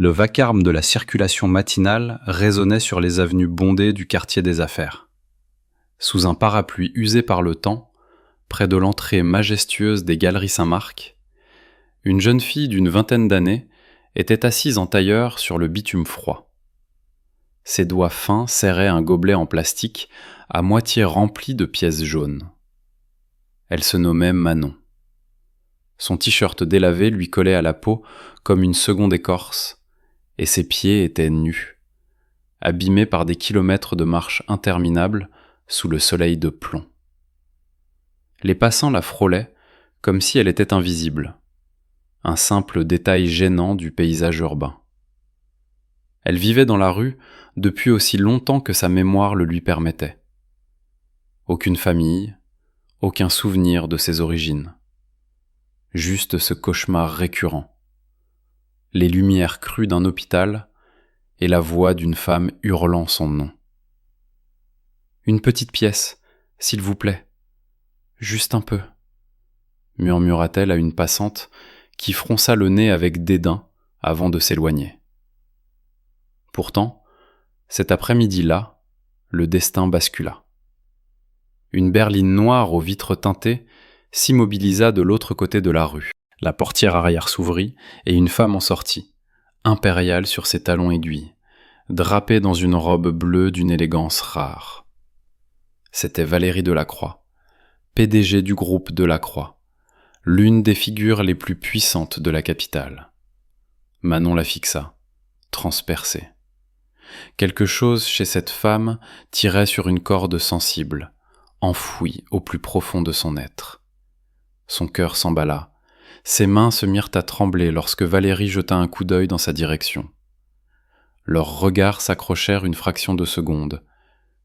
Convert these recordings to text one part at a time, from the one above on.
Le vacarme de la circulation matinale résonnait sur les avenues bondées du quartier des affaires. Sous un parapluie usé par le temps, près de l'entrée majestueuse des Galeries Saint-Marc, une jeune fille d'une vingtaine d'années était assise en tailleur sur le bitume froid. Ses doigts fins serraient un gobelet en plastique à moitié rempli de pièces jaunes. Elle se nommait Manon. Son t-shirt délavé lui collait à la peau comme une seconde écorce, et ses pieds étaient nus, abîmés par des kilomètres de marche interminables sous le soleil de plomb. Les passants la frôlaient comme si elle était invisible, un simple détail gênant du paysage urbain. Elle vivait dans la rue depuis aussi longtemps que sa mémoire le lui permettait. Aucune famille, aucun souvenir de ses origines. Juste ce cauchemar récurrent. Les lumières crues d'un hôpital et la voix d'une femme hurlant son nom. « Une petite pièce, s'il vous plaît. Juste un peu », murmura-t-elle à une passante qui fronça le nez avec dédain avant de s'éloigner. Pourtant, cet après-midi-là, le destin bascula. Une berline noire aux vitres teintées s'immobilisa de l'autre côté de la rue. La portière arrière s'ouvrit et une femme en sortit, impériale sur ses talons aiguilles, drapée dans une robe bleue d'une élégance rare. C'était Valérie Delacroix, PDG du groupe Delacroix, l'une des figures les plus puissantes de la capitale. Manon la fixa, transpercée. Quelque chose chez cette femme tirait sur une corde sensible, enfouie au plus profond de son être. Son cœur s'emballa, ses mains se mirent à trembler lorsque Valérie jeta un coup d'œil dans sa direction. Leurs regards s'accrochèrent une fraction de seconde,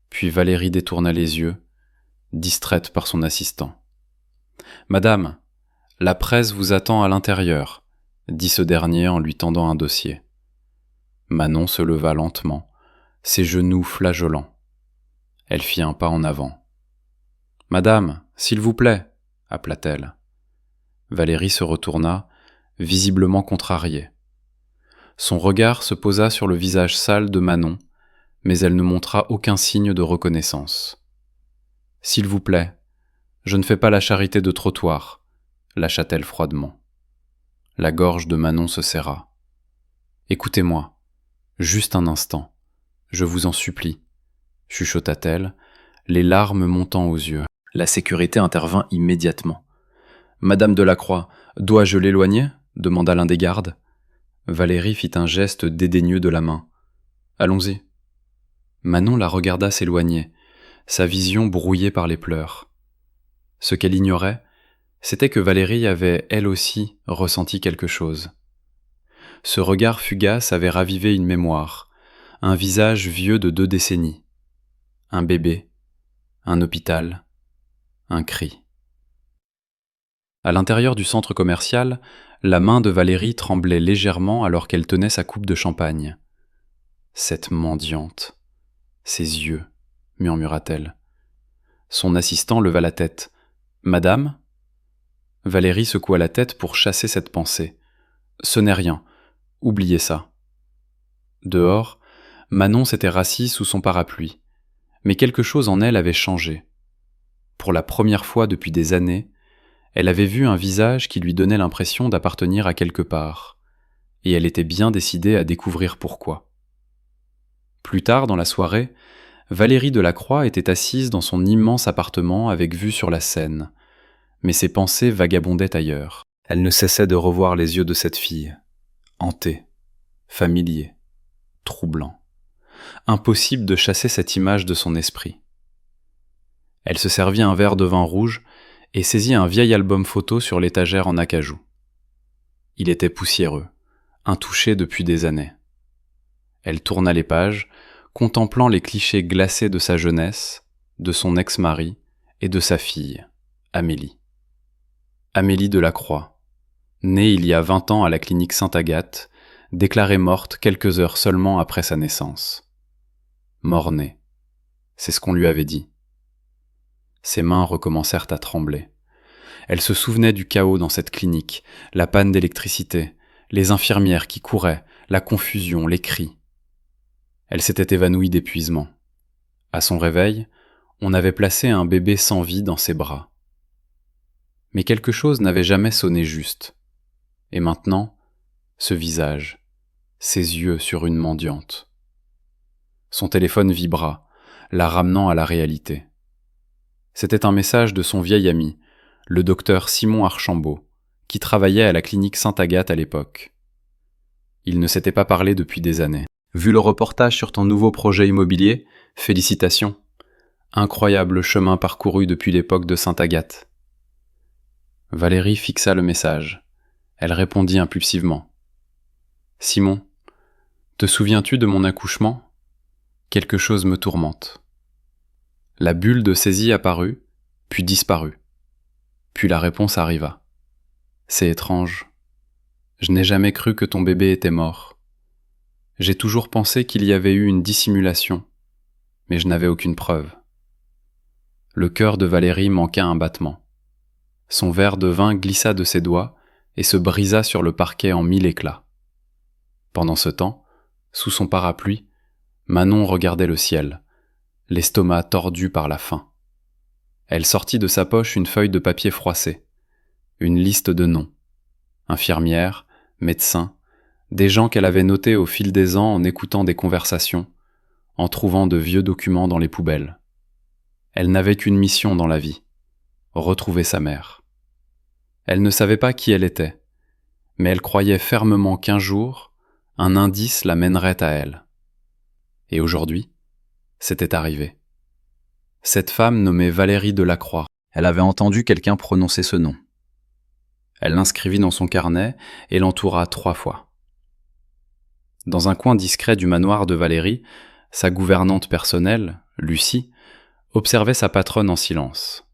puis Valérie détourna les yeux, distraite par son assistant. « Madame, la presse vous attend à l'intérieur », dit ce dernier en lui tendant un dossier. Manon se leva lentement, ses genoux flageolants. Elle fit un pas en avant. « Madame, s'il vous plaît », appela-t-elle. Valérie se retourna, visiblement contrariée. Son regard se posa sur le visage sale de Manon, mais elle ne montra aucun signe de reconnaissance. « S'il vous plaît, je ne fais pas la charité de trottoir », lâcha-t-elle froidement. La gorge de Manon se serra. « Écoutez-moi, juste un instant, je vous en supplie », chuchota-t-elle, les larmes montant aux yeux. La sécurité intervint immédiatement. « Madame Delacroix, dois-je l'éloigner » demanda l'un des gardes. Valérie fit un geste dédaigneux de la main. « Allons-y ». Manon la regarda s'éloigner, sa vision brouillée par les pleurs. Ce qu'elle ignorait, c'était que Valérie avait, elle aussi, ressenti quelque chose. Ce regard fugace avait ravivé une mémoire, un visage vieux de 2 décennies. Un bébé, un hôpital, un cri. À l'intérieur du centre commercial, la main de Valérie tremblait légèrement alors qu'elle tenait sa coupe de champagne. « Cette mendiante, ses yeux », murmura-t-elle. Son assistant leva la tête. « Madame ?» Valérie secoua la tête pour chasser cette pensée. « Ce n'est rien, oubliez ça. » Dehors, Manon s'était rassise sous son parapluie, mais quelque chose en elle avait changé. Pour la première fois depuis des années, elle avait vu un visage qui lui donnait l'impression d'appartenir à quelque part, et elle était bien décidée à découvrir pourquoi. Plus tard dans la soirée, Valérie Delacroix était assise dans son immense appartement avec vue sur la Seine, mais ses pensées vagabondaient ailleurs. Elle ne cessait de revoir les yeux de cette fille, hantés, familiers, troublants. Impossible de chasser cette image de son esprit. Elle se servit un verre de vin rouge et saisit un vieil album photo sur l'étagère en acajou. Il était poussiéreux, intouché depuis des années. Elle tourna les pages, contemplant les clichés glacés de sa jeunesse, de son ex-mari et de sa fille, Amélie. Amélie Delacroix, née il y a 20 ans à la clinique Sainte-Agathe, déclarée morte quelques heures seulement après sa naissance. Mort-née, c'est ce qu'on lui avait dit. Ses mains recommencèrent à trembler. Elle se souvenait du chaos dans cette clinique, la panne d'électricité, les infirmières qui couraient, la confusion, les cris. Elle s'était évanouie d'épuisement. À son réveil, on avait placé un bébé sans vie dans ses bras. Mais quelque chose n'avait jamais sonné juste. Et maintenant, ce visage, ses yeux sur une mendiante. Son téléphone vibra, la ramenant à la réalité. C'était un message de son vieil ami, le docteur Simon Archambault, qui travaillait à la clinique Sainte-Agathe à l'époque. Ils ne s'étaient pas parlé depuis des années. Vu le reportage sur ton nouveau projet immobilier, félicitations. Incroyable chemin parcouru depuis l'époque de Sainte-Agathe. Valérie fixa le message. Elle répondit impulsivement. Simon, te souviens-tu de mon accouchement ? Quelque chose me tourmente. La bulle de saisie apparut, puis disparut. Puis la réponse arriva. C'est étrange. Je n'ai jamais cru que ton bébé était mort. J'ai toujours pensé qu'il y avait eu une dissimulation, mais je n'avais aucune preuve. Le cœur de Valérie manqua un battement. Son verre de vin glissa de ses doigts et se brisa sur le parquet en 1000 éclats. Pendant ce temps, sous son parapluie, Manon regardait le ciel, l'estomac tordu par la faim. Elle sortit de sa poche une feuille de papier froissé, une liste de noms. Infirmières, médecins, des gens qu'elle avait notés au fil des ans en écoutant des conversations, en trouvant de vieux documents dans les poubelles. Elle n'avait qu'une mission dans la vie, retrouver sa mère. Elle ne savait pas qui elle était, mais elle croyait fermement qu'un jour, un indice la mènerait à elle. Et aujourd'hui, c'était arrivé. Cette femme nommée Valérie Delacroix, elle avait entendu quelqu'un prononcer ce nom. Elle l'inscrivit dans son carnet et l'entoura 3 fois. Dans un coin discret du manoir de Valérie, sa gouvernante personnelle, Lucie, observait sa patronne en silence.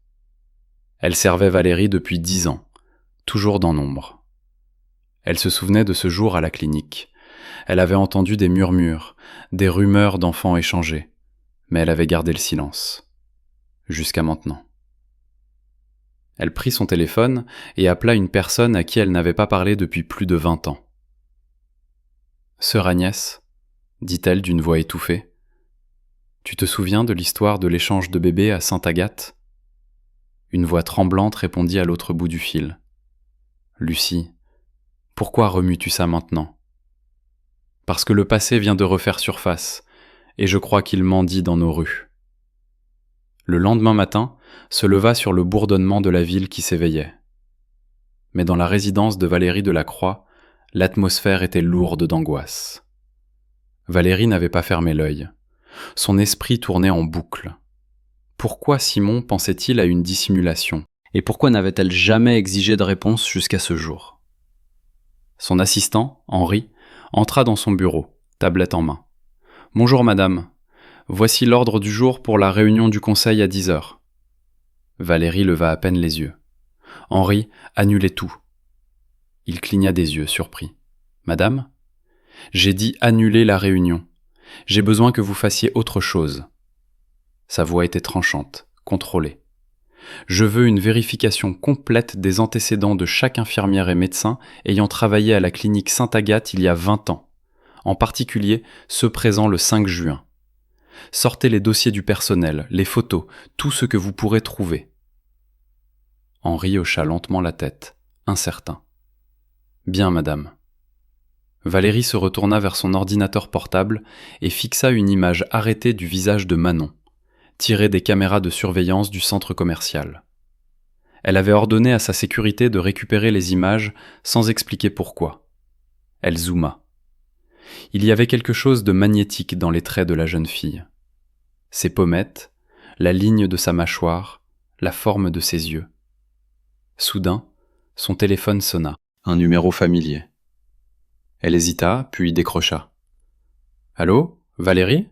Elle servait Valérie depuis 10 ans, toujours dans l'ombre. Elle se souvenait de ce jour à la clinique. Elle avait entendu des murmures, des rumeurs d'enfants échangés, mais elle avait gardé le silence. Jusqu'à maintenant. Elle prit son téléphone et appela une personne à qui elle n'avait pas parlé depuis plus de 20 ans. « Sœur Agnès, dit-elle d'une voix étouffée, tu te souviens de l'histoire de l'échange de bébés à Sainte-Agathe ?» Une voix tremblante répondit à l'autre bout du fil. « Lucie, pourquoi remues-tu ça maintenant ? Parce que le passé vient de refaire surface, et je crois qu'il mendie dans nos rues. » Le lendemain matin, se leva sur le bourdonnement de la ville qui s'éveillait. Mais dans la résidence de Valérie Delacroix, l'atmosphère était lourde d'angoisse. Valérie n'avait pas fermé l'œil. Son esprit tournait en boucle. Pourquoi Simon pensait-il à une dissimulation ? Et pourquoi n'avait-elle jamais exigé de réponse jusqu'à ce jour ? Son assistant, Henri, entra dans son bureau, tablette en main. « Bonjour madame. Voici l'ordre du jour pour la réunion du conseil à 10h. » Valérie leva à peine les yeux. Henri annulait tout. Il cligna des yeux, surpris. « Madame ? J'ai dit annuler la réunion. J'ai besoin que vous fassiez autre chose. » Sa voix était tranchante, contrôlée. « Je veux une vérification complète des antécédents de chaque infirmière et médecin ayant travaillé à la clinique Sainte-Agathe il y a 20 ans, en particulier ceux présents le 5 juin. Sortez les dossiers du personnel, les photos, tout ce que vous pourrez trouver. » Henri hocha lentement la tête, incertain. « Bien, madame. » Valérie se retourna vers son ordinateur portable et fixa une image arrêtée du visage de Manon, tirée des caméras de surveillance du centre commercial. Elle avait ordonné à sa sécurité de récupérer les images sans expliquer pourquoi. Elle zooma. Il y avait quelque chose de magnétique dans les traits de la jeune fille. Ses pommettes, la ligne de sa mâchoire, la forme de ses yeux. Soudain, son téléphone sonna, un numéro familier. Elle hésita, puis décrocha. « Allô, Valérie ?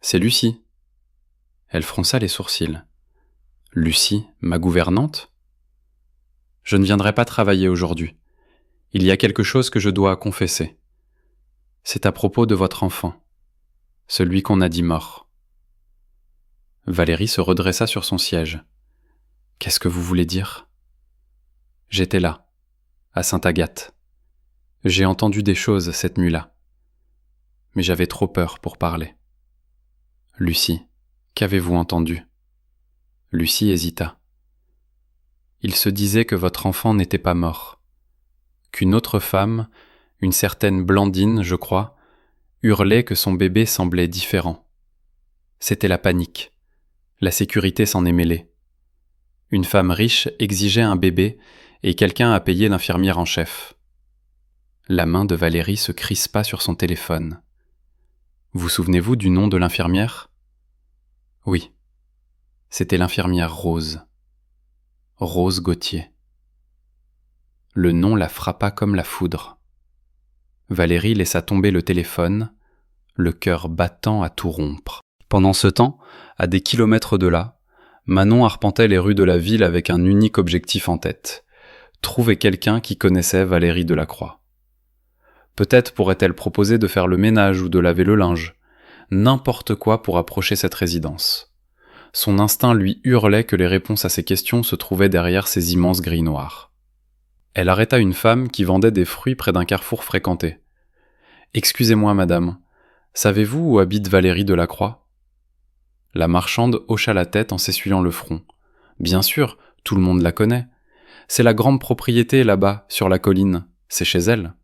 C'est Lucie. » Elle fronça les sourcils. « Lucie, ma gouvernante ? Je ne viendrai pas travailler aujourd'hui. Il y a quelque chose que je dois confesser. C'est à propos de votre enfant, celui qu'on a dit mort. » Valérie se redressa sur son siège. « Qu'est-ce que vous voulez dire ? » J'étais là, à Sainte-Agathe. J'ai entendu des choses cette nuit-là. mais j'avais trop peur pour parler. Lucie, qu'avez-vous entendu ? Lucie hésita. Il se disait que votre enfant n'était pas mort, qu'une autre femme, une certaine Blandine, je crois, hurlait que son bébé semblait différent. C'était la panique. La sécurité s'en est mêlée. Une femme riche exigeait un bébé et quelqu'un a payé l'infirmière en chef. La main de Valérie se crispa sur son téléphone. Vous souvenez-vous du nom de l'infirmière ? Oui. C'était l'infirmière Rose. Rose Gauthier. Le nom la frappa comme la foudre. Valérie laissa tomber le téléphone, le cœur battant à tout rompre. Pendant ce temps, à des kilomètres de là, Manon arpentait les rues de la ville avec un unique objectif en tête, trouver quelqu'un qui connaissait Valérie Delacroix. Peut-être pourrait-elle proposer de faire le ménage ou de laver le linge, n'importe quoi pour approcher cette résidence. Son instinct lui hurlait que les réponses à ses questions se trouvaient derrière ces immenses grilles noires. Elle arrêta une femme qui vendait des fruits près d'un carrefour fréquenté. « Excusez-moi, madame, savez-vous où habite Valérie Delacroix ?» La marchande hocha la tête en s'essuyant le front. « Bien sûr, tout le monde la connaît. C'est la grande propriété là-bas, sur la colline. C'est chez elle. »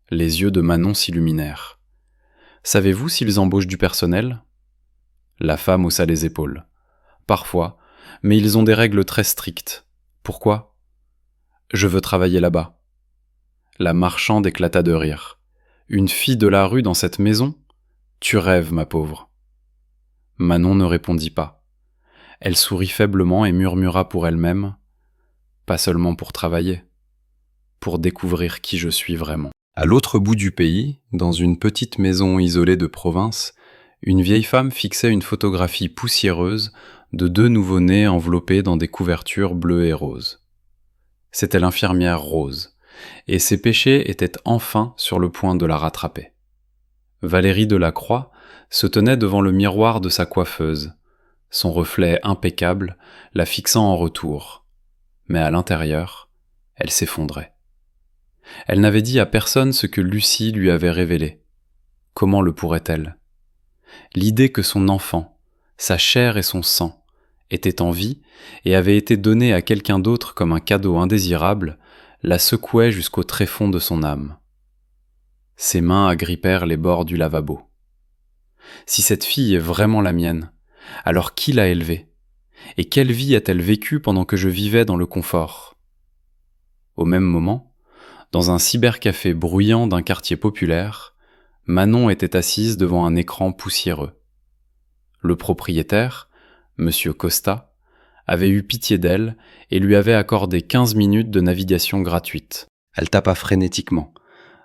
Les yeux de Manon s'illuminèrent. « Savez-vous s'ils embauchent du personnel ?» La femme haussa les épaules. « Parfois, mais ils ont des règles très strictes. Pourquoi ? » « Je veux travailler là-bas. » La marchande éclata de rire. « Une fille de la rue dans cette maison ? Tu rêves, ma pauvre. » Manon ne répondit pas. Elle sourit faiblement et murmura pour elle-même « Pas seulement pour travailler, pour découvrir qui je suis vraiment. » À l'autre bout du pays, dans une petite maison isolée de province, une vieille femme fixait une photographie poussiéreuse de 2 nouveau-nés enveloppés dans des couvertures bleues et roses. C'était l'infirmière Rose, et ses péchés étaient enfin sur le point de la rattraper. Valérie Delacroix se tenait devant le miroir de sa coiffeuse, son reflet impeccable la fixant en retour. Mais à l'intérieur, elle s'effondrait. Elle n'avait dit à personne ce que Lucie lui avait révélé. Comment le pourrait-elle ? L'idée que son enfant, sa chair et son sang, était en vie et avait été donné à quelqu'un d'autre comme un cadeau indésirable, la secouait jusqu'au tréfonds de son âme. Ses mains agrippèrent les bords du lavabo. Si cette fille est vraiment la mienne, alors qui l'a élevée ? Et quelle vie a-t-elle vécue pendant que je vivais dans le confort ? Au même moment, dans un cybercafé bruyant d'un quartier populaire, Manon était assise devant un écran poussiéreux. Le propriétaire, Monsieur Costa, avait eu pitié d'elle et lui avait accordé 15 minutes de navigation gratuite. Elle tapa frénétiquement.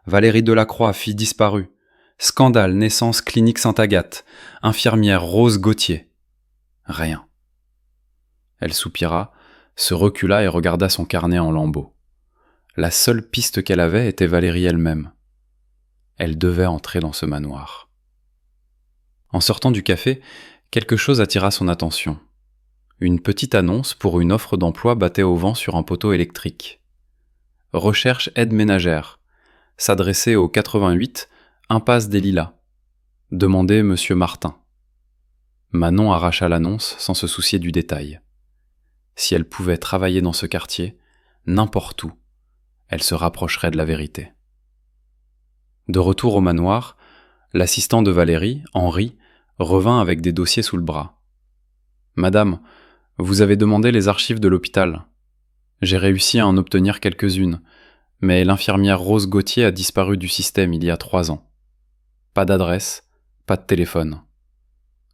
Valérie Delacroix, fille disparue. Scandale, naissance clinique Sainte-Agathe. Infirmière Rose Gauthier. Rien. Elle soupira, se recula et regarda son carnet en lambeaux. La seule piste qu'elle avait était Valérie elle-même. Elle devait entrer dans ce manoir. En sortant du café, quelque chose attira son attention. Une petite annonce pour une offre d'emploi battait au vent sur un poteau électrique. Recherche aide ménagère. S'adresser au 88, impasse des Lilas. Demandez Monsieur Martin. Manon arracha l'annonce sans se soucier du détail. Si elle pouvait travailler dans ce quartier, n'importe où, elle se rapprocherait de la vérité. De retour au manoir, l'assistant de Valérie, Henri, revint avec des dossiers sous le bras. « Madame, vous avez demandé les archives de l'hôpital. J'ai réussi à en obtenir quelques-unes, mais l'infirmière Rose Gauthier a disparu du système il y a 3 ans. Pas d'adresse, pas de téléphone.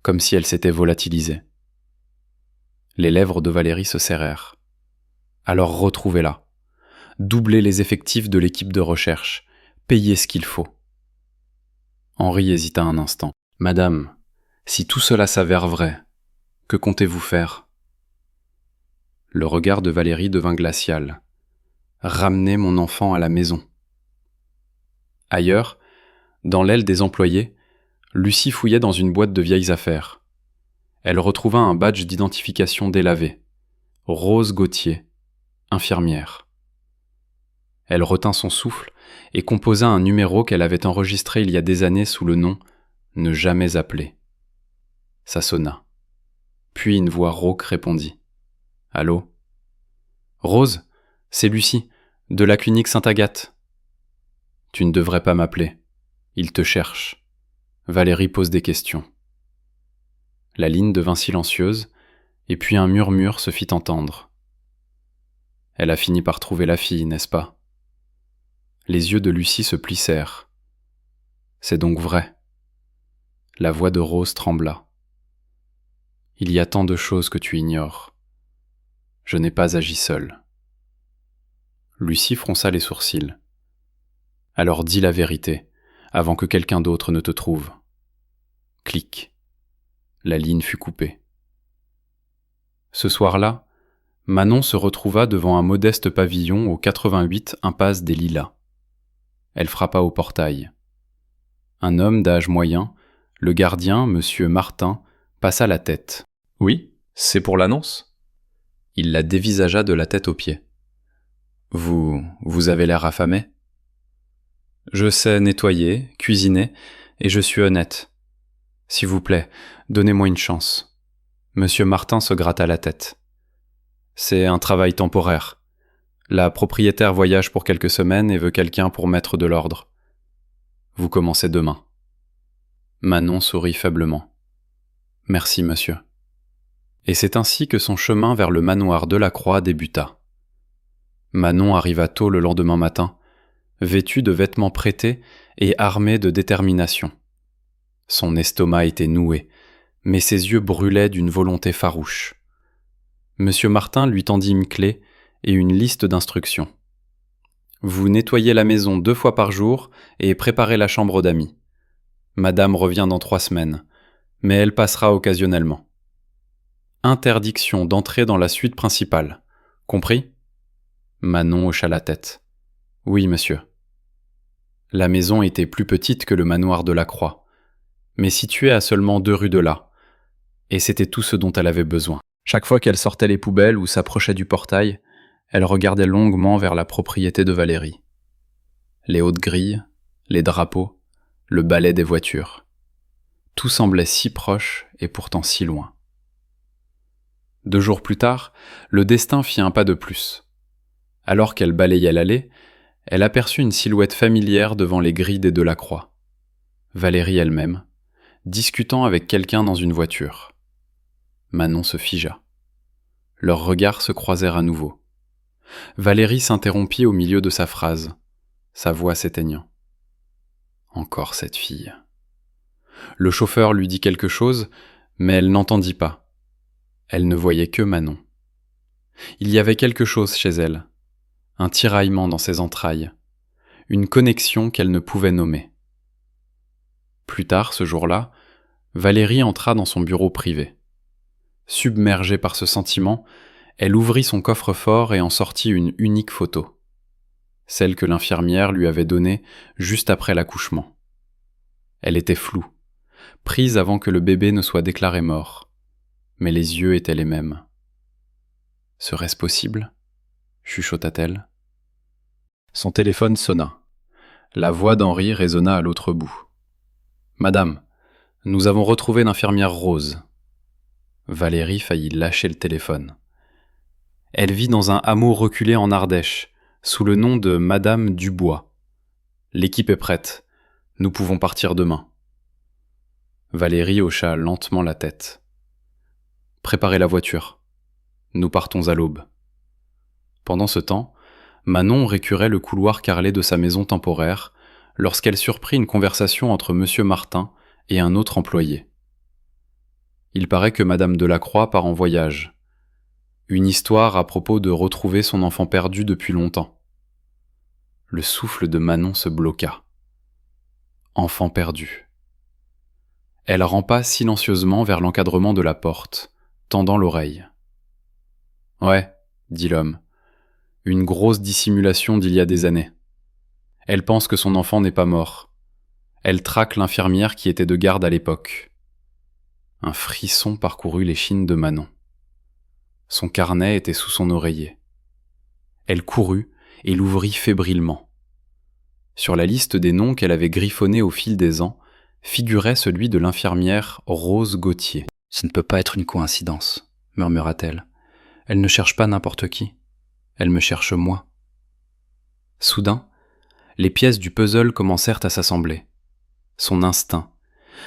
Comme si elle s'était volatilisée. » Les lèvres de Valérie se serrèrent. Alors retrouvez-la. Doublez les effectifs de l'équipe de recherche. Payez ce qu'il faut. Henri hésita un instant. « Madame, si tout cela s'avère vrai, que comptez-vous faire ?» Le regard de Valérie devint glacial. « Ramener mon enfant à la maison. » Ailleurs, dans l'aile des employés, Lucie fouillait dans une boîte de vieilles affaires. Elle retrouva un badge d'identification délavé. Rose Gauthier, infirmière. Elle retint son souffle et composa un numéro qu'elle avait enregistré il y a des années sous le nom « Ne jamais appeler ». Ça sonna. Puis une voix rauque répondit. « Allô ? Rose, c'est Lucie, de la clinique Sainte-Agathe. » « Tu ne devrais pas m'appeler. Il te cherche. » Valérie pose des questions. La ligne devint silencieuse, et puis un murmure se fit entendre. Elle a fini par trouver la fille, n'est-ce pas ? Les yeux de Lucie se plissèrent. C'est donc vrai. La voix de Rose trembla. Il y a tant de choses que tu ignores. Je n'ai pas agi seul. Lucie fronça les sourcils. Alors dis la vérité, avant que quelqu'un d'autre ne te trouve. Clic. La ligne fut coupée. Ce soir-là, Manon se retrouva devant un modeste pavillon au 88 impasse des Lilas. Elle frappa au portail. Un homme d'âge moyen, le gardien, monsieur Martin, passa la tête. « Oui, c'est pour l'annonce ?» Il la dévisagea de la tête aux pieds. « Vous avez l'air affamé ? » « Je sais nettoyer, cuisiner, et je suis honnête. S'il vous plaît, donnez-moi une chance. » Monsieur Martin se gratta la tête. « C'est un travail temporaire. La propriétaire voyage pour quelques semaines et veut quelqu'un pour mettre de l'ordre. Vous commencez demain. » Manon sourit faiblement. « Merci, monsieur. » Et c'est ainsi que son chemin vers le manoir Delacroix débuta. Manon arriva tôt le lendemain matin, vêtue de vêtements prêtés et armée de détermination. Son estomac était noué, mais ses yeux brûlaient d'une volonté farouche. Monsieur Martin lui tendit une clé et une liste d'instructions. Vous nettoyez la maison 2 fois par jour et préparez la chambre d'amis. Madame revient dans 3 semaines, mais elle passera occasionnellement. Interdiction d'entrer dans la suite principale. Compris ? Manon hocha la tête. Oui, monsieur. La maison était plus petite que le manoir Delacroix, mais située à seulement 2 rues de là, et c'était tout ce dont elle avait besoin. Chaque fois qu'elle sortait les poubelles ou s'approchait du portail, elle regardait longuement vers la propriété de Valérie. Les hautes grilles, les drapeaux, le balai des voitures. Tout semblait si proche et pourtant si loin. 2 jours plus tard, le destin fit un pas de plus. Alors qu'elle balayait l'allée, elle aperçut une silhouette familière devant les grilles des Delacroix. Valérie elle-même, discutant avec quelqu'un dans une voiture. Manon se figea. Leurs regards se croisèrent à nouveau. Valérie s'interrompit au milieu de sa phrase, sa voix s'éteignant. Encore cette fille. Le chauffeur lui dit quelque chose, mais elle n'entendit pas. Elle ne voyait que Manon. Il y avait quelque chose chez elle, un tiraillement dans ses entrailles, une connexion qu'elle ne pouvait nommer. Plus tard, ce jour-là, Valérie entra dans son bureau privé. Submergée par ce sentiment, elle ouvrit son coffre-fort et en sortit une unique photo, celle que l'infirmière lui avait donnée juste après l'accouchement. Elle était floue, prise avant que le bébé ne soit déclaré mort, mais les yeux étaient les mêmes. « Serait-ce possible ?» chuchota-t-elle. Son téléphone sonna. La voix d'Henri résonna à l'autre bout. « Madame, nous avons retrouvé l'infirmière Rose. » Valérie faillit lâcher le téléphone. Elle vit dans un hameau reculé en Ardèche, sous le nom de Madame Dubois. L'équipe est prête. Nous pouvons partir demain. Valérie hocha lentement la tête. Préparez la voiture. Nous partons à l'aube. Pendant ce temps, Manon récurait le couloir carrelé de sa maison temporaire lorsqu'elle surprit une conversation entre monsieur Martin et un autre employé. Il paraît que madame Delacroix part en voyage. Une histoire à propos de retrouver son enfant perdu depuis longtemps. Le souffle de Manon se bloqua. Enfant perdu. Elle rampa silencieusement vers l'encadrement de la porte, tendant l'oreille. « Ouais, » dit l'homme. Une grosse dissimulation d'il y a des années. Elle pense que son enfant n'est pas mort. Elle traque l'infirmière qui était de garde à l'époque. Un frisson parcourut l'échine de Manon. Son carnet était sous son oreiller. Elle courut et l'ouvrit fébrilement. Sur la liste des noms qu'elle avait griffonnés au fil des ans, figurait celui de l'infirmière Rose Gauthier. « Ce ne peut pas être une coïncidence, murmura-t-elle. Elle ne cherche pas n'importe qui. Elle me cherche moi. » Soudain, les pièces du puzzle commencèrent à s'assembler. Son instinct,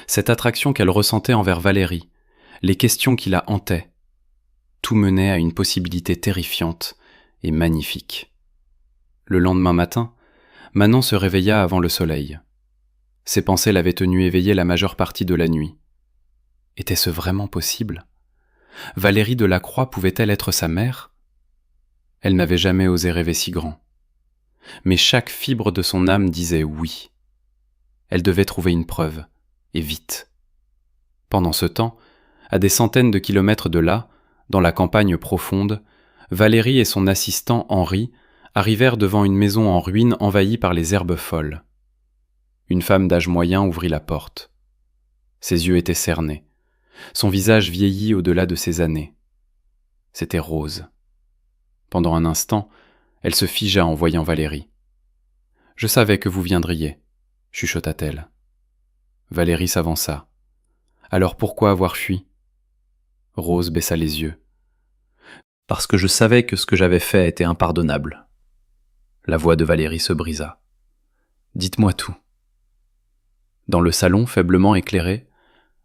cette attraction qu'elle ressentait envers Valérie, les questions qui la hantaient, tout menait à une possibilité terrifiante et magnifique. Le lendemain matin, Manon se réveilla avant le soleil. Ses pensées l'avaient tenue éveillée la majeure partie de la nuit. Était-ce vraiment possible ? Valérie Delacroix pouvait-elle être sa mère ? Elle n'avait jamais osé rêver si grand. Mais chaque fibre de son âme disait oui. Elle devait trouver une preuve, et vite. Pendant ce temps, à des centaines de kilomètres de là, dans la campagne profonde, Valérie et son assistant Henri arrivèrent devant une maison en ruine envahie par les herbes folles. Une femme d'âge moyen ouvrit la porte. Ses yeux étaient cernés, son visage vieilli au-delà de ses années. C'était Rose. Pendant un instant, elle se figea en voyant Valérie. « Je savais que vous viendriez », chuchota-t-elle. Valérie s'avança. « Alors pourquoi avoir fui ?» Rose baissa les yeux. « Parce que je savais que ce que j'avais fait était impardonnable. » La voix de Valérie se brisa. « Dites-moi tout. » Dans le salon faiblement éclairé,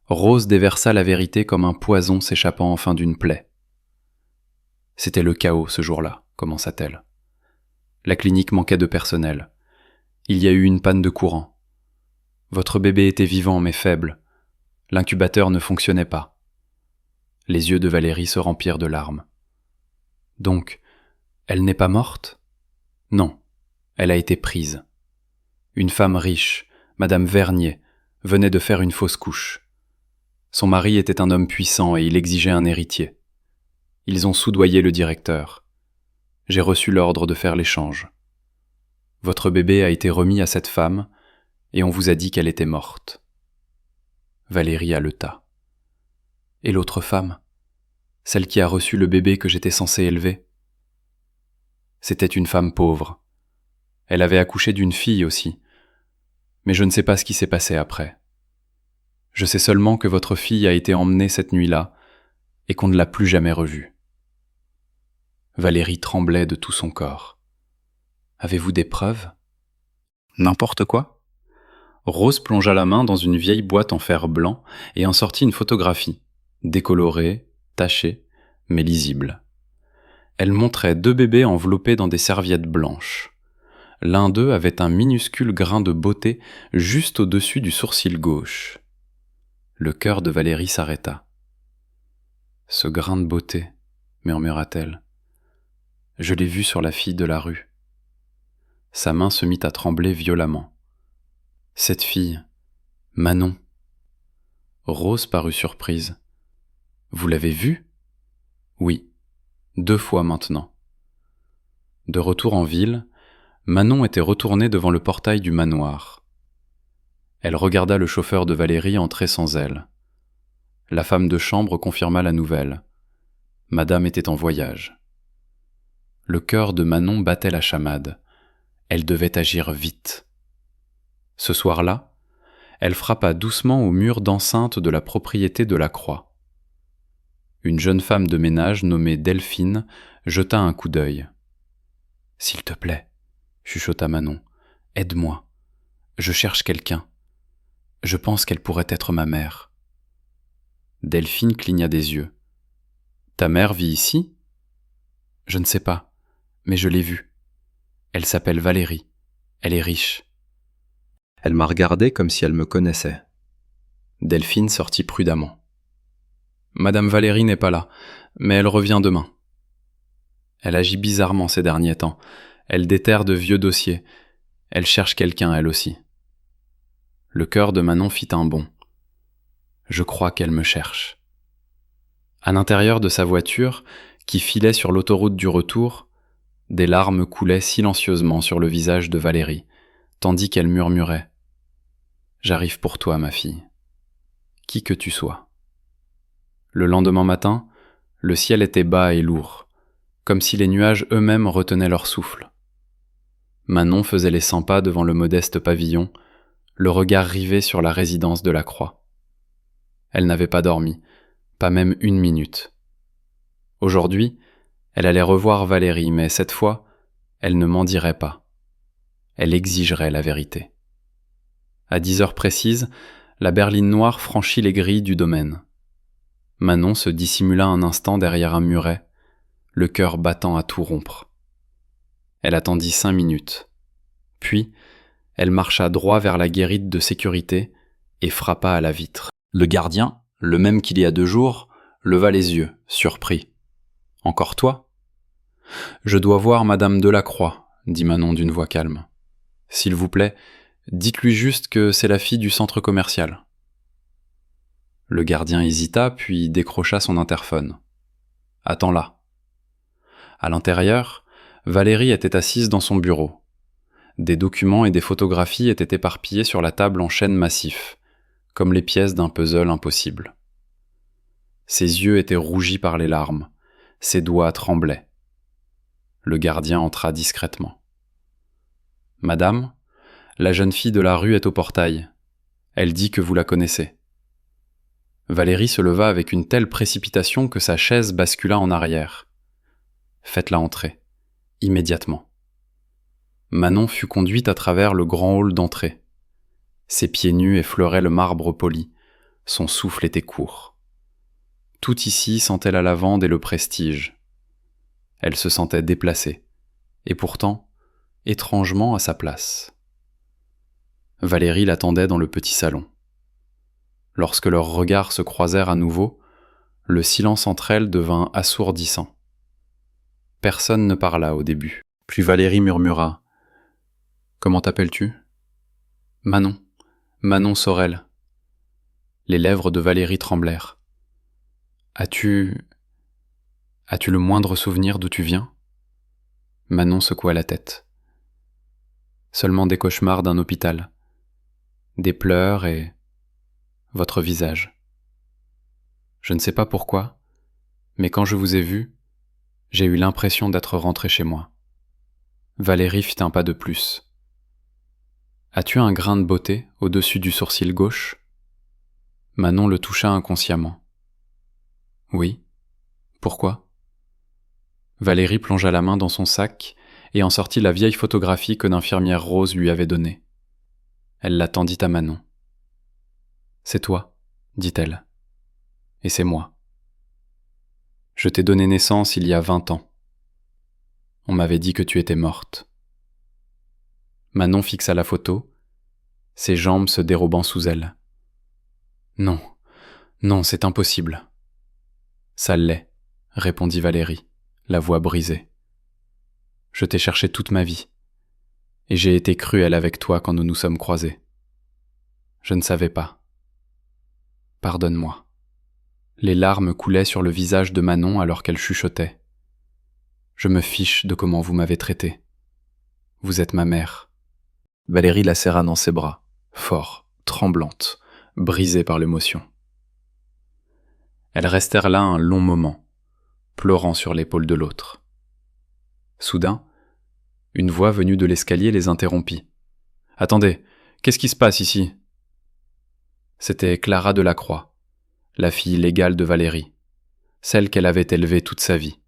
Rose déversa la vérité comme un poison s'échappant enfin d'une plaie. « C'était le chaos ce jour-là, » commença-t-elle. « La clinique manquait de personnel. Il y a eu une panne de courant. Votre bébé était vivant mais faible. L'incubateur ne fonctionnait pas. » Les yeux de Valérie se remplirent de larmes. « Donc, elle n'est pas morte ? » ?»« Non, elle a été prise. Une femme riche, Madame Vernier, venait de faire une fausse couche. Son mari était un homme puissant et il exigeait un héritier. Ils ont soudoyé le directeur. J'ai reçu l'ordre de faire l'échange. Votre bébé a été remis à cette femme et on vous a dit qu'elle était morte. » Valérie haleta. « Et l'autre femme ? Celle qui a reçu le bébé que j'étais censé élever ? » C'était une femme pauvre. Elle avait accouché d'une fille aussi. Mais je ne sais pas ce qui s'est passé après. Je sais seulement que votre fille a été emmenée cette nuit-là et qu'on ne l'a plus jamais revue. Valérie tremblait de tout son corps. « Avez-vous des preuves ? » ?»« N'importe quoi. » Rose plongea la main dans une vieille boîte en fer blanc et en sortit une photographie, décolorée, tachée, mais lisible. Elle montrait 2 bébés enveloppés dans des serviettes blanches. L'un d'eux avait un minuscule grain de beauté juste au-dessus du sourcil gauche. Le cœur de Valérie s'arrêta. « Ce grain de beauté, » murmura-t-elle. « Je l'ai vu sur la fille de la rue. » Sa main se mit à trembler violemment. « Cette fille, Manon. » Rose parut surprise. « Vous l'avez vue ? » ?»« Oui, 2 fois maintenant. » De retour en ville, Manon était retournée devant le portail du manoir. Elle regarda le chauffeur de Valérie entrer sans elle. La femme de chambre confirma la nouvelle. Madame était en voyage. Le cœur de Manon battait la chamade. Elle devait agir vite. Ce soir-là, elle frappa doucement au mur d'enceinte de la propriété de la Croix. Une jeune femme de ménage nommée Delphine jeta un coup d'œil. « S'il te plaît, » chuchota Manon, « aide-moi. Je cherche quelqu'un. Je pense qu'elle pourrait être ma mère. » Delphine cligna des yeux. « Ta mère vit ici ? » ?»« Je ne sais pas, mais je l'ai vue. Elle s'appelle Valérie. Elle est riche. » Elle m'a regardé comme si elle me connaissait. Delphine sortit prudemment. « Madame Valérie n'est pas là, mais elle revient demain. » Elle agit bizarrement ces derniers temps. Elle déterre de vieux dossiers. Elle cherche quelqu'un, elle aussi. Le cœur de Manon fit un bond. Je crois qu'elle me cherche. À l'intérieur de sa voiture, qui filait sur l'autoroute du retour, des larmes coulaient silencieusement sur le visage de Valérie, tandis qu'elle murmurait « J'arrive pour toi, ma fille, qui que tu sois. » Le lendemain matin, le ciel était bas et lourd, comme si les nuages eux-mêmes retenaient leur souffle. Manon faisait les 100 pas devant le modeste pavillon, le regard rivé sur la résidence de la Croix. Elle n'avait pas dormi, pas même 1 minute. Aujourd'hui, elle allait revoir Valérie, mais cette fois, elle ne m'en dirait pas. Elle exigerait la vérité. À 10 heures précises, la berline noire franchit les grilles du domaine. Manon se dissimula un instant derrière un muret, le cœur battant à tout rompre. Elle attendit 5 minutes. Puis, elle marcha droit vers la guérite de sécurité et frappa à la vitre. Le gardien, le même qu'il y a 2 jours, leva les yeux, surpris. « Encore toi ?»« Je dois voir Madame Delacroix, » dit Manon d'une voix calme. « S'il vous plaît, dites-lui juste que c'est la fille du centre commercial. » Le gardien hésita, puis décrocha son interphone. « Attends là. » À l'intérieur, Valérie était assise dans son bureau. Des documents et des photographies étaient éparpillés sur la table en chêne massif, comme les pièces d'un puzzle impossible. Ses yeux étaient rougis par les larmes, ses doigts tremblaient. Le gardien entra discrètement. « Madame, la jeune fille de la rue est au portail. Elle dit que vous la connaissez. » Valérie se leva avec une telle précipitation que sa chaise bascula en arrière. « Faites-la entrer, immédiatement. » Manon fut conduite à travers le grand hall d'entrée. Ses pieds nus effleuraient le marbre poli, son souffle était court. Tout ici sentait la lavande et le prestige. Elle se sentait déplacée, et pourtant, étrangement à sa place. Valérie l'attendait dans le petit salon. Lorsque leurs regards se croisèrent à nouveau, le silence entre elles devint assourdissant. Personne ne parla au début. Puis Valérie murmura « Comment t'appelles-tu »« Manon. Manon Sorel. » Les lèvres de Valérie tremblèrent. « As-tu le moindre souvenir d'où tu viens ?» Manon secoua la tête. « Seulement des cauchemars d'un hôpital. Des pleurs et votre visage. Je ne sais pas pourquoi, mais quand je vous ai vu, j'ai eu l'impression d'être rentré chez moi. » Valérie fit un pas de plus. « As-tu un grain de beauté au-dessus du sourcil gauche ?» Manon le toucha inconsciemment. « Oui. Pourquoi ?» Valérie plongea la main dans son sac et en sortit la vieille photographie que l'infirmière Rose lui avait donnée. Elle la tendit à Manon. « C'est toi, dit-elle. Et c'est moi. Je t'ai donné naissance il y a 20 ans. On m'avait dit que tu étais morte. » Manon fixa la photo, ses jambes se dérobant sous elle. « Non, non, c'est impossible. »« Ça l'est, » répondit Valérie, la voix brisée. « Je t'ai cherché toute ma vie, et j'ai été cruelle avec toi quand nous nous sommes croisés. Je ne savais pas. Pardonne-moi. » Les larmes coulaient sur le visage de Manon alors qu'elle chuchotait. « Je me fiche de comment vous m'avez traité. Vous êtes ma mère. » Valérie la serra dans ses bras, fort, tremblante, brisée par l'émotion. Elles restèrent là un long moment, pleurant sur l'épaule de l'autre. Soudain, une voix venue de l'escalier les interrompit. « Attendez, qu'est-ce qui se passe ici ?» C'était Clara Delacroix, la fille légale de Valérie, celle qu'elle avait élevée toute sa vie.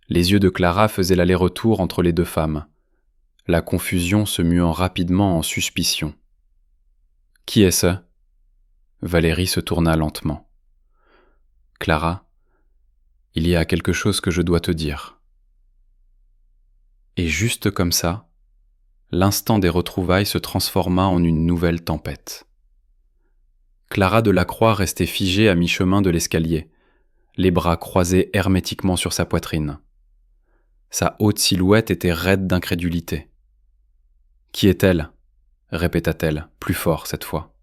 Les yeux de Clara faisaient l'aller-retour entre les deux femmes, la confusion se muant rapidement en suspicion. « Qui est-ce » Valérie se tourna lentement. « Clara, il y a quelque chose que je dois te dire. » Et juste comme ça, l'instant des retrouvailles se transforma en une nouvelle tempête. Clara Delacroix restait figée à mi-chemin de l'escalier, les bras croisés hermétiquement sur sa poitrine. Sa haute silhouette était raide d'incrédulité. « Qui est-elle » répéta-t-elle, plus fort cette fois.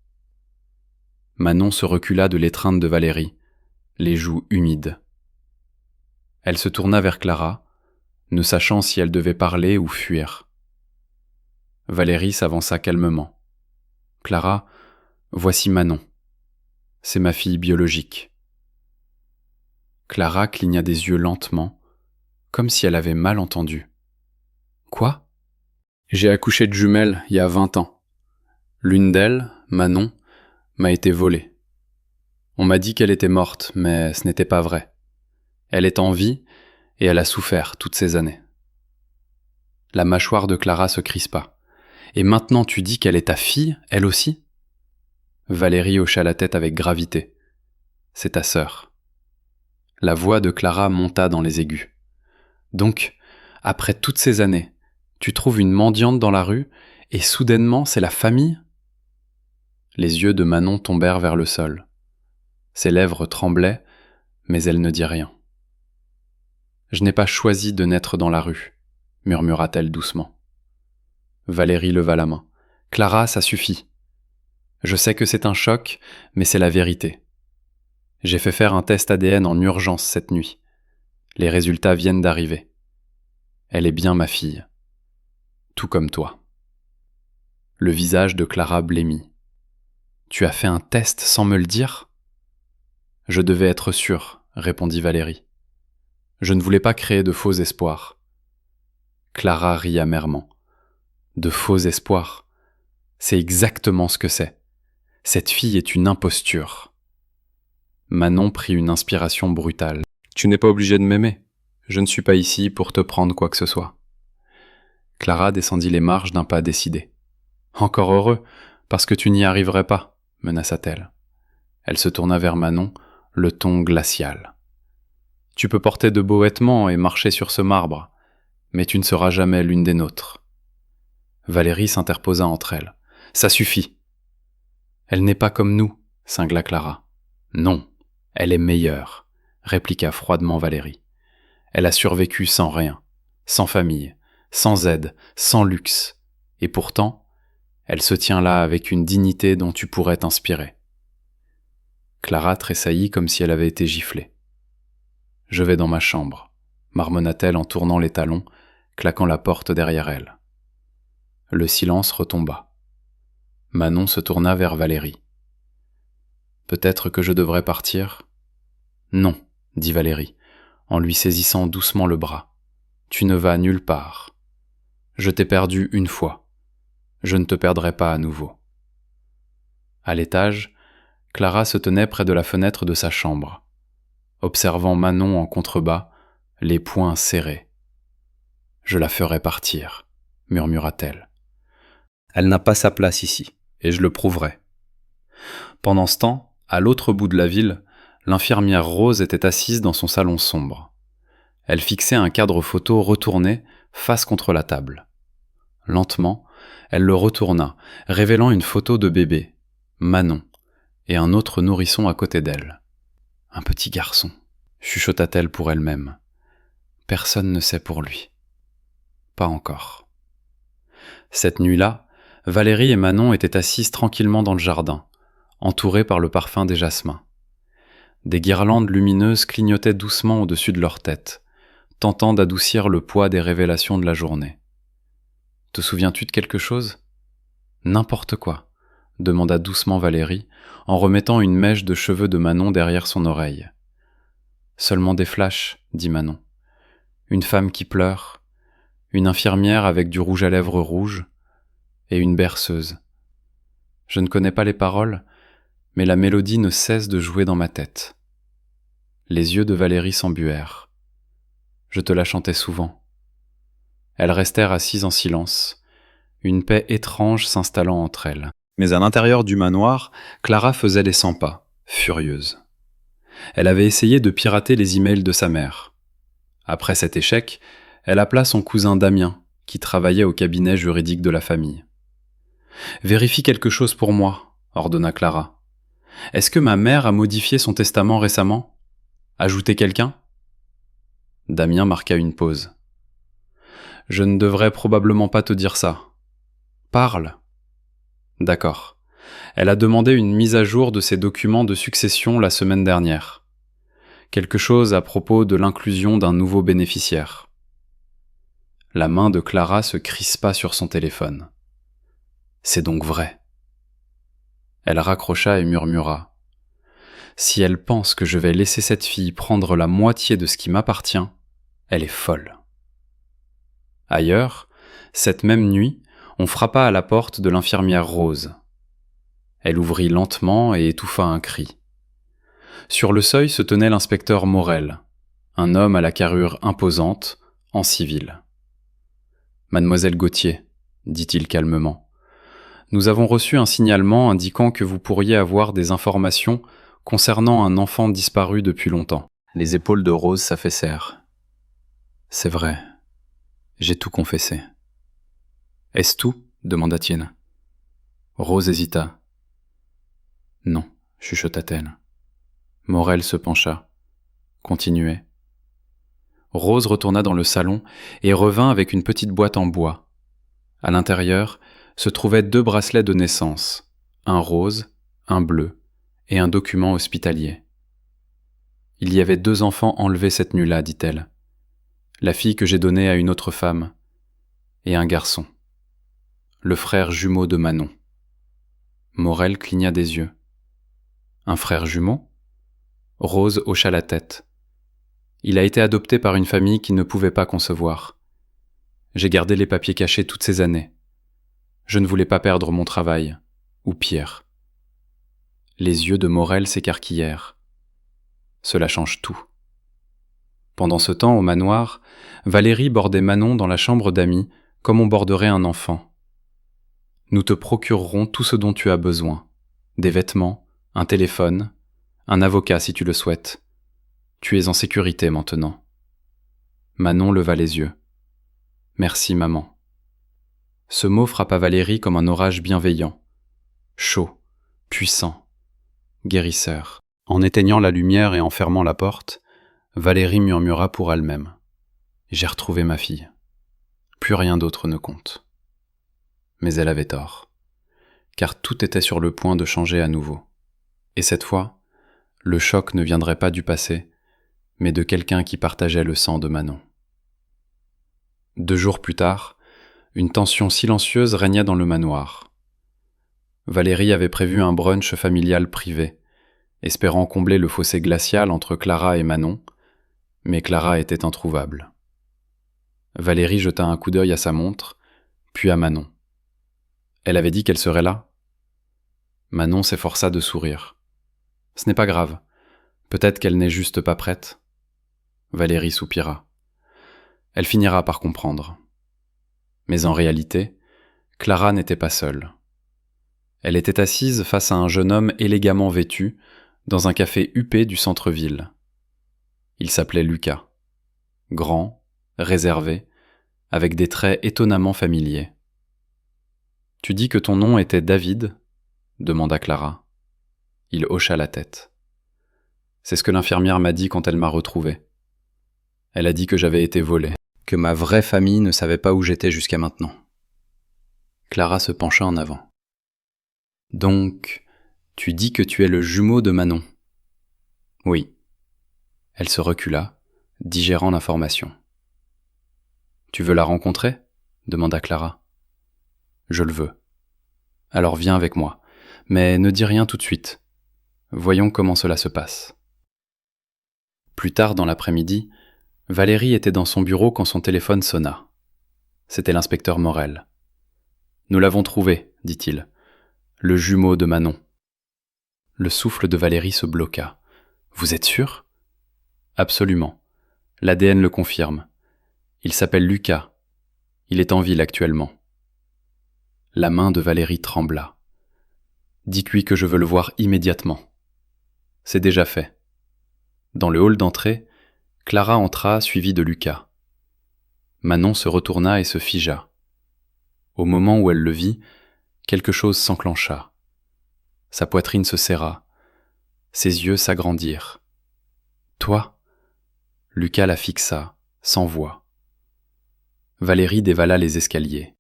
Manon se recula de l'étreinte de Valérie, les joues humides. Elle se tourna vers Clara, ne sachant si elle devait parler ou fuir. Valérie s'avança calmement. « Clara, voici Manon. C'est ma fille biologique. » Clara cligna des yeux lentement, comme si elle avait mal entendu. « Quoi » J'ai accouché de jumelles il y a 20 ans. L'une d'elles, Manon, m'a été volée. On m'a dit qu'elle était morte, mais ce n'était pas vrai. Elle est en vie et elle a souffert toutes ces années. La mâchoire de Clara se crispa. Et maintenant tu dis qu'elle est ta fille, elle aussi ? Valérie hocha la tête avec gravité. C'est ta sœur. La voix de Clara monta dans les aigus. Donc, après toutes ces années, tu trouves une mendiante dans la rue et soudainement c'est la famille ? Les yeux de Manon tombèrent vers le sol. Ses lèvres tremblaient, mais elle ne dit rien. « Je n'ai pas choisi de naître dans la rue », murmura-t-elle doucement. Valérie leva la main. « Clara, ça suffit. Je sais que c'est un choc, mais c'est la vérité. J'ai fait faire un test ADN en urgence cette nuit. Les résultats viennent d'arriver. Elle est bien ma fille. Tout comme toi. » Le visage de Clara blêmit. « Tu as fait un test sans me le dire ? » « Je devais être sûre, » répondit Valérie. « Je ne voulais pas créer de faux espoirs. » Clara rit amèrement. « De faux espoirs ? C'est exactement ce que c'est. Cette fille est une imposture. » Manon prit une inspiration brutale. « Tu n'es pas obligé de m'aimer. Je ne suis pas ici pour te prendre quoi que ce soit. » Clara descendit les marches d'un pas décidé. « Encore heureux, parce que tu n'y arriverais pas, » menaça-t-elle. Elle se tourna vers Manon, le ton glacial. « Tu peux porter de beaux vêtements et marcher sur ce marbre, mais tu ne seras jamais l'une des nôtres. » Valérie s'interposa entre elles. « Ça suffit. » « Elle n'est pas comme nous, » cingla Clara. « Non, elle est meilleure, » répliqua froidement Valérie. « Elle a survécu sans rien, sans famille, sans aide, sans luxe, et pourtant, elle se tient là avec une dignité dont tu pourrais t'inspirer. » Clara tressaillit comme si elle avait été giflée. « Je vais dans ma chambre, » marmonna-t-elle en tournant les talons, claquant la porte derrière elle. Le silence retomba. Manon se tourna vers Valérie. « Peut-être que je devrais partir ? » ?»« Non, » dit Valérie, en lui saisissant doucement le bras. « Tu ne vas nulle part. Je t'ai perdu une fois. Je ne te perdrai pas à nouveau. » À l'étage, Clara se tenait près de la fenêtre de sa chambre, observant Manon en contrebas, les poings serrés. « Je la ferai partir, » murmura-t-elle. « Elle n'a pas sa place ici, et je le prouverai. » Pendant ce temps, à l'autre bout de la ville, l'infirmière Rose était assise dans son salon sombre. Elle fixait un cadre photo retourné, face contre la table. Lentement, elle le retourna, révélant une photo de bébé, Manon, et un autre nourrisson à côté d'elle. « Un petit garçon », chuchota-t-elle pour elle-même. « Personne ne sait pour lui. Pas encore. » Cette nuit-là, Valérie et Manon étaient assises tranquillement dans le jardin, entourées par le parfum des jasmins. Des guirlandes lumineuses clignotaient doucement au-dessus de leur tête, tentant d'adoucir le poids des révélations de la journée. « Te souviens-tu de quelque chose ? » ?»« N'importe quoi, » demanda doucement Valérie, en remettant une mèche de cheveux de Manon derrière son oreille. « Seulement des flashs, » dit Manon. « Une femme qui pleure, une infirmière avec du rouge à lèvres rouge, et une berceuse. Je ne connais pas les paroles, mais la mélodie ne cesse de jouer dans ma tête. » Les yeux de Valérie s'embuèrent. « Je te la chantais souvent. » Elles restèrent assises en silence, une paix étrange s'installant entre elles. Mais à l'intérieur du manoir, Clara faisait les 100 pas, furieuse. Elle avait essayé de pirater les emails de sa mère. Après cet échec, elle appela son cousin Damien, qui travaillait au cabinet juridique de la famille. « Vérifie quelque chose pour moi, » ordonna Clara. « Est-ce que ma mère a modifié son testament récemment ? Ajouté quelqu'un ?» Damien marqua une pause. « Je ne devrais probablement pas te dire ça. Parle. » « D'accord. Elle a demandé une mise à jour de ses documents de succession la semaine dernière. Quelque chose à propos de l'inclusion d'un nouveau bénéficiaire. » La main de Clara se crispa sur son téléphone. « C'est donc vrai. » Elle raccrocha et murmura. « Si elle pense que je vais laisser cette fille prendre la moitié de ce qui m'appartient, elle est folle. » Ailleurs, Cette même nuit, on frappa à la porte de l'infirmière Rose. Elle ouvrit lentement et étouffa un cri. Sur le seuil se tenait l'inspecteur Morel, un homme à la carrure imposante, en civil. « Mademoiselle Gauthier, dit-il calmement, nous avons reçu un signalement indiquant que vous pourriez avoir des informations concernant un enfant disparu depuis longtemps. » Les épaules de Rose s'affaissèrent. « C'est vrai, j'ai tout confessé. »« Est-ce tout ?» demanda-t-il. Rose hésita. « Non, » chuchota-t-elle. Morel se pencha, continuait. Rose retourna dans le salon et revint avec une petite boîte en bois. À l'intérieur se trouvaient 2 bracelets de naissance, un rose, un bleu et un document hospitalier. « Il y avait 2 enfants enlevés cette nuit-là, dit-elle. La fille que j'ai donnée à une autre femme, et un garçon. Le frère jumeau de Manon. » Morel cligna des yeux. « Un frère jumeau ?» Rose hocha la tête. « Il a été adopté par une famille qui ne pouvait pas concevoir. J'ai gardé les papiers cachés toutes ces années. Je ne voulais pas perdre mon travail, ou pire. » Les yeux de Morel s'écarquillèrent. Cela change tout. Pendant ce temps, au manoir, Valérie bordait Manon dans la chambre d'amis comme on borderait un enfant. « Nous te procurerons tout ce dont tu as besoin. Des vêtements, un téléphone, un avocat si tu le souhaites. Tu es en sécurité maintenant. » Manon leva les yeux. « Merci, maman. » Ce mot frappa Valérie comme un orage bienveillant, chaud, puissant, guérisseur. En éteignant la lumière et en fermant la porte, Valérie murmura pour elle-même. « J'ai retrouvé ma fille. Plus rien d'autre ne compte. » Mais elle avait tort, car tout était sur le point de changer à nouveau. Et cette fois, le choc ne viendrait pas du passé, mais de quelqu'un qui partageait le sang de Manon. 2 jours plus tard, une tension silencieuse régnait dans le manoir. Valérie avait prévu un brunch familial privé, espérant combler le fossé glacial entre Clara et Manon, mais Clara était introuvable. Valérie jeta un coup d'œil à sa montre, puis à Manon. Elle avait dit qu'elle serait là. Manon s'efforça de sourire. « Ce n'est pas grave. Peut-être qu'elle n'est juste pas prête. » Valérie soupira. Elle finira par comprendre. Mais en réalité, Clara n'était pas seule. Elle était assise face à un jeune homme élégamment vêtu, dans un café huppé du centre-ville. Il s'appelait Lucas. Grand, réservé, avec des traits étonnamment familiers. « Tu dis que ton nom était David ?» demanda Clara. Il hocha la tête. « C'est ce que l'infirmière m'a dit quand elle m'a retrouvé. Elle a dit que j'avais été volé, que ma vraie famille ne savait pas où j'étais jusqu'à maintenant. » Clara se pencha en avant. « Donc, tu dis que tu es le jumeau de Manon ?» ?»« Oui. » Elle se recula, digérant l'information. « Tu veux la rencontrer ?» demanda Clara. « Je le veux. Alors viens avec moi, mais ne dis rien tout de suite. Voyons comment cela se passe. » Plus tard dans l'après-midi, Valérie était dans son bureau quand son téléphone sonna. C'était l'inspecteur Morel. « Nous l'avons trouvé, dit-il. Le jumeau de Manon. » Le souffle de Valérie se bloqua. « Vous êtes sûr ?»« Absolument. L'ADN le confirme. Il s'appelle Lucas. Il est en ville actuellement. » La main de Valérie trembla. « Dites-lui que je veux le voir immédiatement. » C'est déjà fait. Dans le hall d'entrée, Clara entra suivie de Lucas. Manon se retourna et se figea. Au moment où elle le vit, quelque chose s'enclencha. Sa poitrine se serra. Ses yeux s'agrandirent. « Toi ?» Lucas la fixa, sans voix. Valérie dévala les escaliers.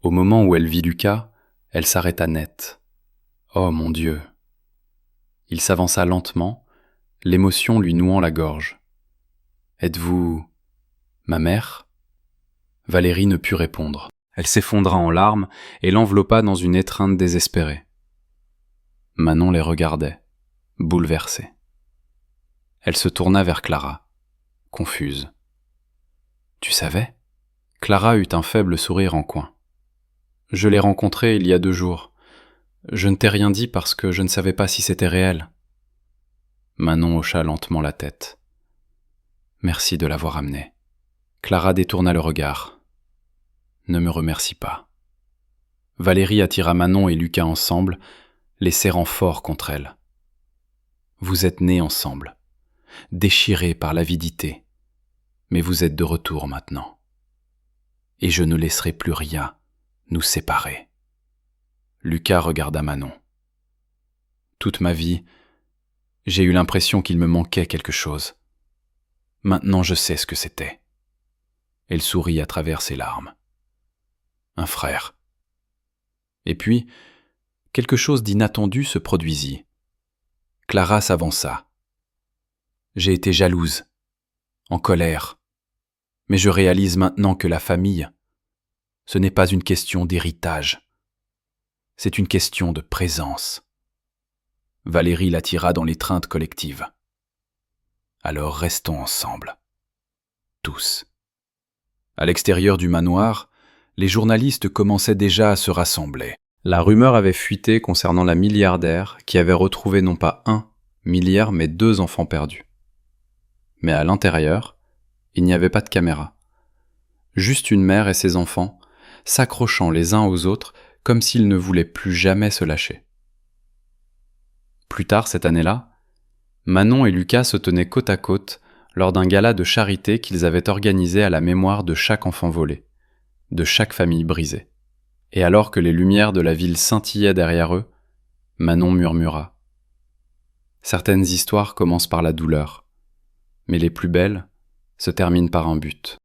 Au moment où elle vit Lucas, elle s'arrêta net. Oh mon Dieu! Il s'avança lentement, l'émotion lui nouant la gorge. « Êtes-vous... ma mère ?» Valérie ne put répondre. Elle s'effondra en larmes et l'enveloppa dans une étreinte désespérée. Manon les regardait, bouleversée. Elle se tourna vers Clara, confuse. « Tu savais ?» Clara eut un faible sourire en coin. « Je l'ai rencontré il y a 2 jours. Je ne t'ai rien dit parce que je ne savais pas si c'était réel. » Manon hocha lentement la tête. « Merci de l'avoir amené. » Clara détourna le regard. « Ne me remercie pas. » Valérie attira Manon et Lucas ensemble, les serrant fort contre elle. « Vous êtes nés ensemble, déchirés par l'avidité, mais vous êtes de retour maintenant. Et je ne laisserai plus rien nous séparer. » Lucas regarda Manon. « Toute ma vie, j'ai eu l'impression qu'il me manquait quelque chose. Maintenant je sais ce que c'était. » Elle sourit à travers ses larmes. « Un frère. » Et puis, quelque chose d'inattendu se produisit. Clara s'avança. « J'ai été jalouse, en colère, mais je réalise maintenant que la famille, ce n'est pas une question d'héritage, c'est une question de présence. » Valérie l'attira dans l'étreinte collective. « Alors restons ensemble. Tous. » À l'extérieur du manoir, les journalistes commençaient déjà à se rassembler. La rumeur avait fuité concernant la milliardaire qui avait retrouvé non pas 1 milliard mais 2 enfants perdus. Mais à l'intérieur, il n'y avait pas de caméra. Juste une mère et ses enfants, s'accrochant les uns aux autres comme s'ils ne voulaient plus jamais se lâcher. Plus tard cette année-là, Manon et Lucas se tenaient côte à côte lors d'un gala de charité qu'ils avaient organisé à la mémoire de chaque enfant volé, de chaque famille brisée. Et alors que les lumières de la ville scintillaient derrière eux, Manon murmura. « Certaines histoires commencent par la douleur, mais les plus belles se terminent par un but. »